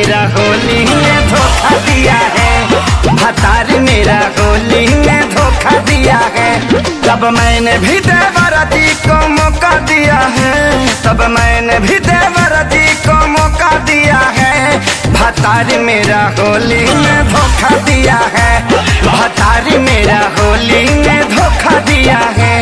मेरा होली में धोखा दिया है, भतार मेरा होली में धोखा दिया है। तब मैंने भी देवरती को मौका दिया है, तब मैंने भी देवरती को मौका दिया है। भतार मेरा होली में धोखा दिया है, भतार मेरा होली में धोखा दिया है।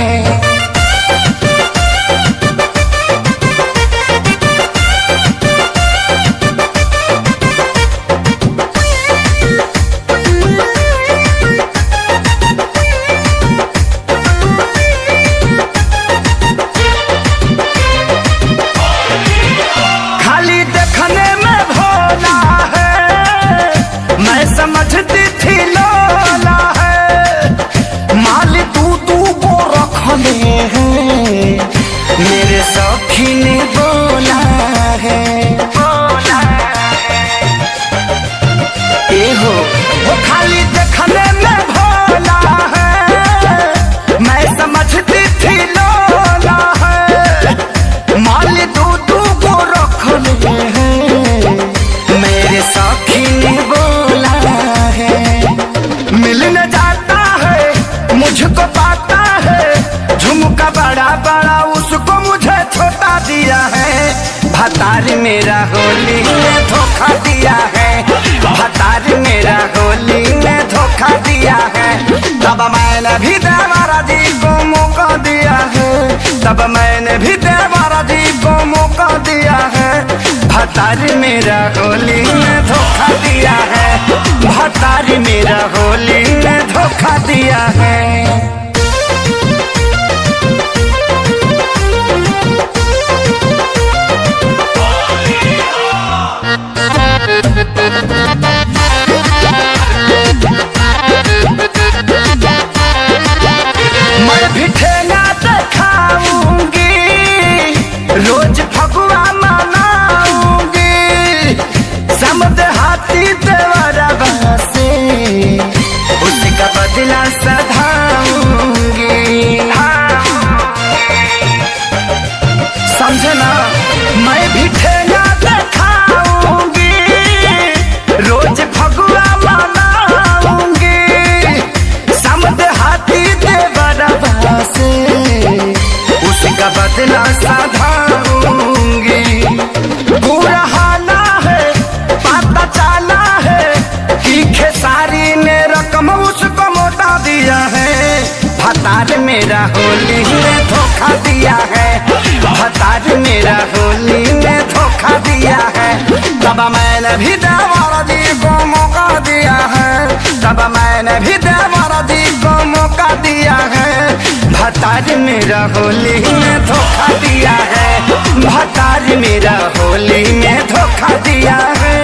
समझती थी लोला है, माल तू को रखने हैं, मेरे सखी ने बोला है, ए हो वो खाली देखने में भोला है, मैं समझती थी लोला है, माल तू को रखने हैं, मेरे सखी ने बोला मिलने जाता है मुझको पाता है, झुमका बड़ा बड़ा उसको मुझे छोटा दिया है। भतार मेरा होली में धोखा दिया है, भतार मेरा होली में धोखा दिया है। तब मैंने भी देवरा जी को मौका दिया है, तब मैंने भी देवरा जी को मौका दिया है। भतार मेरा होली में धोखा दिया है, भतार मेरा होली में धोखा दिया है। मैं भी ठेला दिखाऊंगी, रोज फगुआ मनाऊंगी, समझ हाथी देवरा से उसका बदला सधाऊंगी। समझे ना, मैं भी ठेला दिखाऊंगी, रोज फगुआ मनाऊंगी, समझ हाथी देवरा से उसका बदला सधाऊंगी। पूरा हाना है पता चला है कि खेसारी ने रकम उसको मोटा दिया है। भतार मेरा होली में धोखा दिया है, भतार मेरा होली में धोखा दिया है। तब मैंने भी देवरा जी को मौका दिया है, तब मैंने भी देवरा जी को मौका दिया है। भतार मेरा होली में धोखा दिया है, भतार मेरा होली में धोखा दिया है।